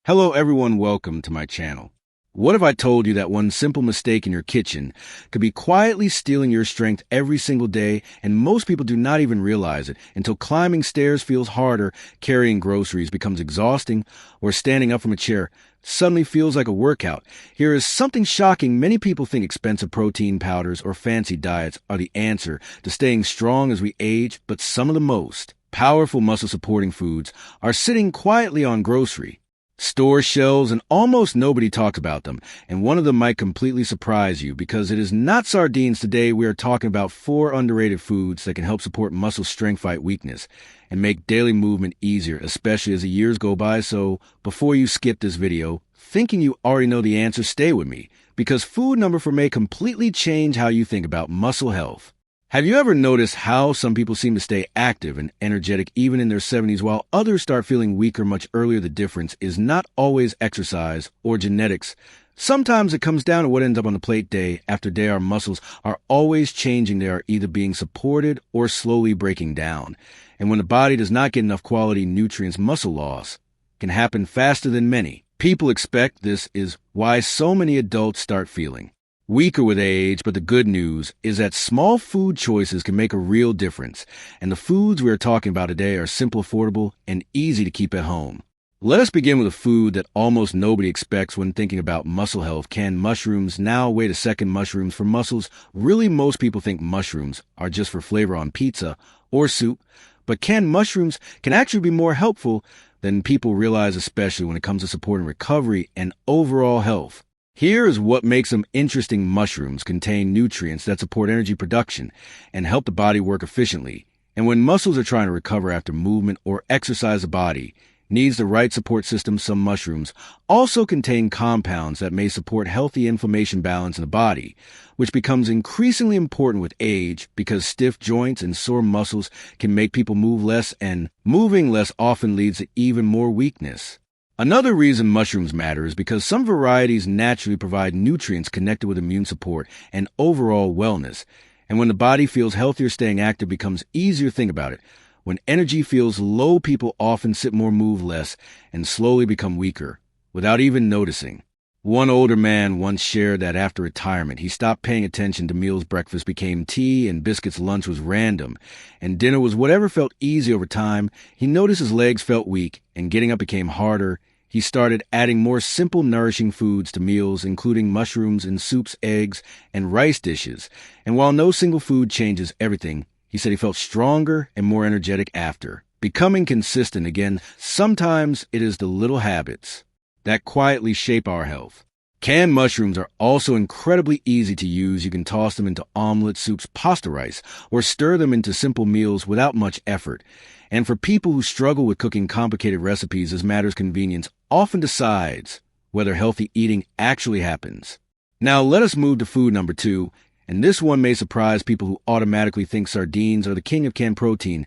Hello everyone, welcome to my channel. What if I told you that one simple mistake in your kitchen could be quietly stealing your strength every single day, and most people do not even realize it until climbing stairs feels harder, carrying groceries becomes exhausting, or standing up from a chair suddenly feels like a workout. Here is something shocking. Many people think expensive protein powders or fancy diets are the answer to staying strong as we age, but some of the most powerful muscle-supporting foods are sitting quietly on grocery store shelves, and almost nobody talks about them. And one of them might completely surprise you, because it is not sardines. Today we are talking about 4 underrated foods that can help support muscle strength, fight weakness, and make daily movement easier, especially as the years go by. So before you skip this video thinking you already know the answer, stay with me, because food number 4 may completely change how you think about muscle health. Have you ever noticed how some people seem to stay active and energetic even in their 70s, while others start feeling weaker much earlier? The difference is not always exercise or genetics. Sometimes it comes down to what ends up on the plate day after day. Our muscles are always changing. They are either being supported or slowly breaking down. And when the body does not get enough quality nutrients, muscle loss can happen faster than many people expect. This is why so many adults start feeling weaker with age. But the good news is that small food choices can make a real difference, and the foods we are talking about today are simple, affordable, and easy to keep at home. Let us begin with a food that almost nobody expects when thinking about muscle health: canned mushrooms. Now wait a second, mushrooms for muscles? Really, most people think mushrooms are just for flavor on pizza or soup, but canned mushrooms can actually be more helpful than people realize, especially when it comes to supporting recovery and overall health. Here is what makes them interesting. Mushrooms contain nutrients that support energy production and help the body work efficiently. And when muscles are trying to recover after movement or exercise, the body needs the right support system. Some mushrooms also contain compounds that may support healthy inflammation balance in the body, which becomes increasingly important with age, because stiff joints and sore muscles can make people move less, and moving less often leads to even more weakness. Another reason mushrooms matter is because some varieties naturally provide nutrients connected with immune support and overall wellness. And when the body feels healthier, staying active becomes easier. Think about it. When energy feels low, people often sit more, move less, and slowly become weaker without even noticing. One older man once shared that after retirement, he stopped paying attention to meals. Breakfast became tea and biscuits, lunch was random, and dinner was whatever felt easy. Over time, he noticed his legs felt weak, and getting up became harder. He started adding more simple, nourishing foods to meals, including mushrooms in soups, eggs, and rice dishes. And while no single food changes everything, he said he felt stronger and more energetic after. Becoming consistent again. Sometimes it is the little habits that quietly shape our health. Canned mushrooms are also incredibly easy to use. You can toss them into omelets, soups, pasta, rice, or stir them into simple meals without much effort. And for people who struggle with cooking complicated recipes, this matters. Convenience often decides whether healthy eating actually happens. Now let us move to food number 2, and this one may surprise people who automatically think sardines are the king of canned protein.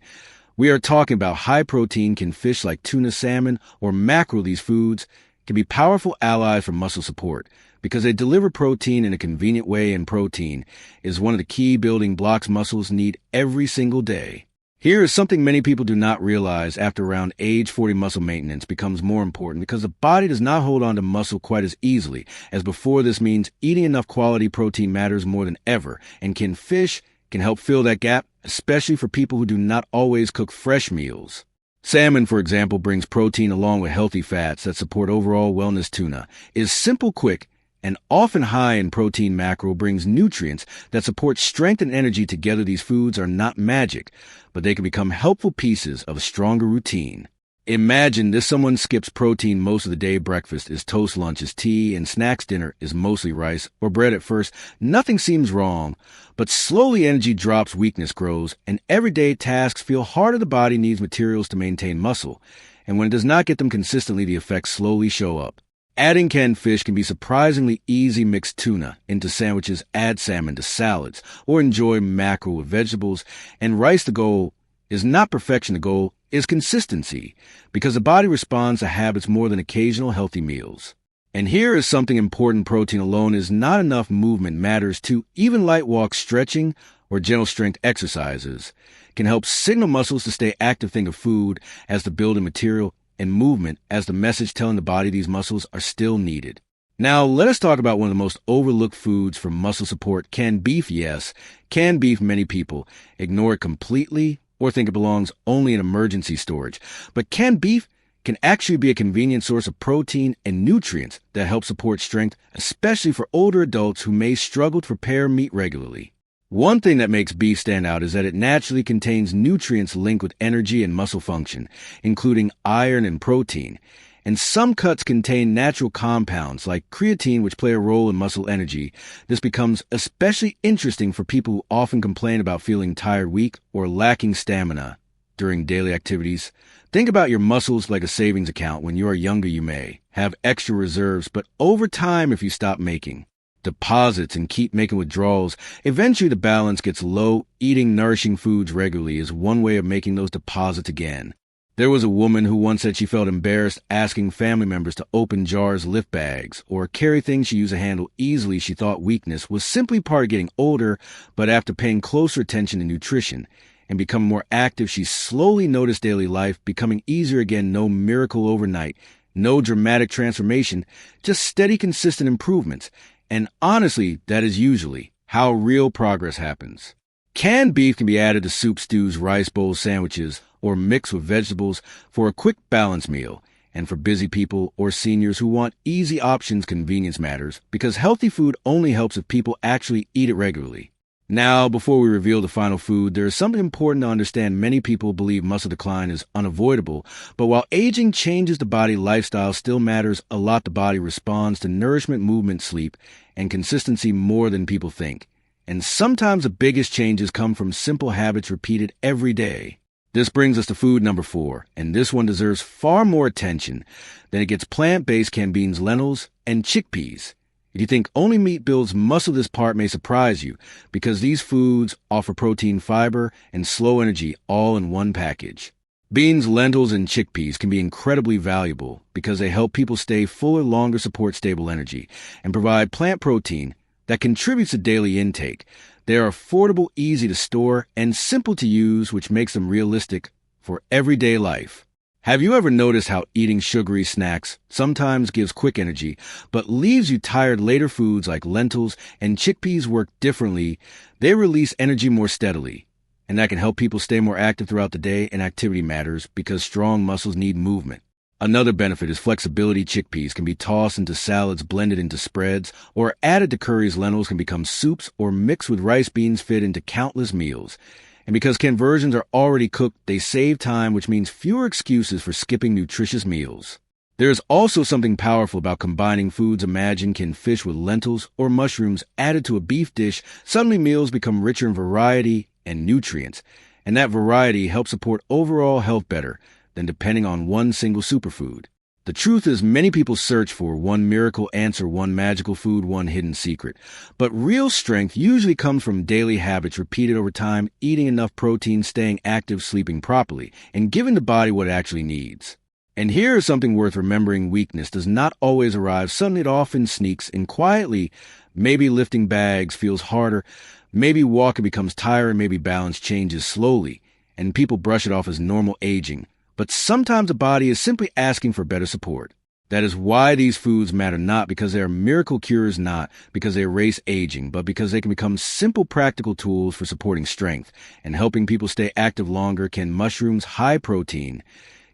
We are talking about high-protein canned fish like tuna, salmon, or mackerel. These foods can be powerful allies for muscle support because they deliver protein in a convenient way, and protein is one of the key building blocks muscles need every single day. Here is something many people do not realize. After around age 40, muscle maintenance becomes more important because the body does not hold on to muscle quite as easily as before. This means eating enough quality protein matters more than ever, and canned fish can help fill that gap, especially for people who do not always cook fresh meals. Salmon, for example, brings protein along with healthy fats that support overall wellness. Tuna is simple, quick, and often high in protein. Mackerel brings nutrients that support strength and energy. Together, these foods are not magic, but they can become helpful pieces of a stronger routine. Imagine this: someone skips protein most of the day. Breakfast is toast, lunch is tea, and snacks. Dinner is mostly rice or bread. At first, nothing seems wrong, but slowly energy drops, weakness grows, and everyday tasks feel harder. The body needs materials to maintain muscle, and when it does not get them consistently, the effects slowly show up. Adding canned fish can be surprisingly easy. Mix tuna into sandwiches, add salmon to salads, or enjoy mackerel with vegetables and rice. The goal is not perfection. The goal is consistency, because the body responds to habits more than occasional healthy meals. And here is something important: protein alone is not enough. Movement matters too. Even light walks, stretching, or gentle strength exercises can help signal muscles to stay active. Think of food as the building material and movement as the message telling the body these muscles are still needed. Now, let us talk about one of the most overlooked foods for muscle support, canned beef. Yes, canned beef, many people ignore it completely or think it belongs only in emergency storage. But canned beef can actually be a convenient source of protein and nutrients that help support strength, especially for older adults who may struggle to prepare meat regularly. One thing that makes beef stand out is that it naturally contains nutrients linked with energy and muscle function, including iron and protein. And some cuts contain natural compounds like creatine, which play a role in muscle energy. This becomes especially interesting for people who often complain about feeling tired, weak, or lacking stamina during daily activities. Think about your muscles like a savings account. When you are younger, you may have extra reserves, but over time, if you stop making deposits and keep making withdrawals, eventually the balance gets low. Eating nourishing foods regularly is one way of making those deposits again. There was a woman who once said she felt embarrassed asking family members to open jars, lift bags, or carry things she used to handle easily. She thought weakness was simply part of getting older, but after paying closer attention to nutrition and becoming more active, she slowly noticed daily life becoming easier again. No miracle overnight, no dramatic transformation, just steady, consistent improvements. And honestly, that is usually how real progress happens. Canned beef can be added to soup, stews, rice bowls, sandwiches, or mixed with vegetables for a quick balanced meal. And for busy people or seniors who want easy options, convenience matters, because healthy food only helps if people actually eat it regularly. Now, before we reveal the final food, there is something important to understand. Many people believe muscle decline is unavoidable, but while aging changes the body, lifestyle still matters a lot. The body responds to nourishment, movement, sleep, and consistency more than people think. And sometimes the biggest changes come from simple habits repeated every day. This brings us to food number 4, and this one deserves far more attention than it gets: plant-based canned beans, lentils, and chickpeas. If you think only meat builds muscle, this part may surprise you, because these foods offer protein, fiber, and slow energy all in one package. Beans, lentils, and chickpeas can be incredibly valuable because they help people stay fuller longer, support stable energy, and provide plant protein that contributes to daily intake. They are affordable, easy to store, and simple to use, which makes them realistic for everyday life. Have you ever noticed how eating sugary snacks sometimes gives quick energy, but leaves you tired later? Foods like lentils and chickpeas work differently. They release energy more steadily, and that can help people stay more active throughout the day. And activity matters because strong muscles need movement. Another benefit is flexibility. Chickpeas can be tossed into salads, blended into spreads, or added to curries. Lentils can become soups or mixed with rice. Beans fit into countless meals. And because canned versions are already cooked, they save time, which means fewer excuses for skipping nutritious meals. There is also something powerful about combining foods. Imagine canned fish with lentils or mushrooms added to a beef dish. Suddenly meals become richer in variety and nutrients, and that variety helps support overall health better than depending on one single superfood. The truth is, many people search for one miracle answer, one magical food, one hidden secret. But real strength usually comes from daily habits repeated over time: eating enough protein, staying active, sleeping properly, and giving the body what it actually needs. And here is something worth remembering: weakness does not always arrive suddenly. It often sneaks in quietly. Maybe lifting bags feels harder, maybe walking becomes tiring, maybe balance changes slowly, and people brush it off as normal aging. But sometimes the body is simply asking for better support. That is why these foods matter, not because they are miracle cures, not because they erase aging, but because they can become simple, practical tools for supporting strength and helping people stay active longer. Canned mushrooms, high protein.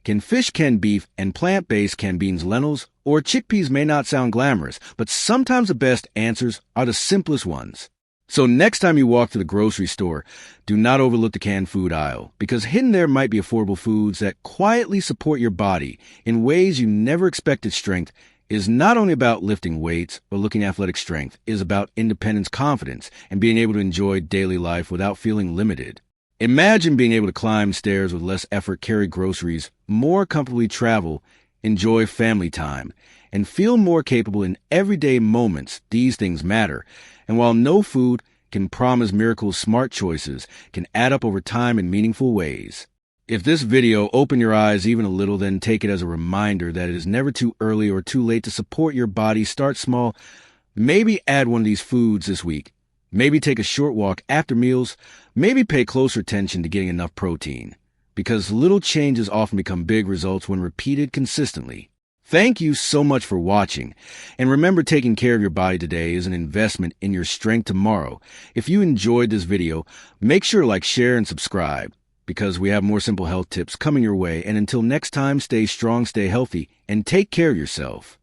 Canned fish, canned beef, and plant-based canned beans, lentils, or chickpeas may not sound glamorous, but sometimes the best answers are the simplest ones. So next time you walk to the grocery store, do not overlook the canned food aisle, because hidden there might be affordable foods that quietly support your body in ways you never expected. Strength is not only about lifting weights or looking athletic. Strength is about independence, confidence, and being able to enjoy daily life without feeling limited. Imagine being able to climb stairs with less effort, carry groceries more comfortably, travel, enjoy family time, and feel more capable in everyday moments. These things matter. And while no food can promise miracles, smart choices can add up over time in meaningful ways. If this video opened your eyes even a little, then take it as a reminder that it is never too early or too late to support your body. Start small. Maybe add one of these foods this week. Maybe take a short walk after meals. Maybe pay closer attention to getting enough protein. because little changes often become big results when repeated consistently. Thank you so much for watching, and remember, taking care of your body today is an investment in your strength tomorrow. If you enjoyed this video, make sure to like, share, and subscribe, because we have more simple health tips coming your way. And until next time, stay strong, stay healthy, and take care of yourself.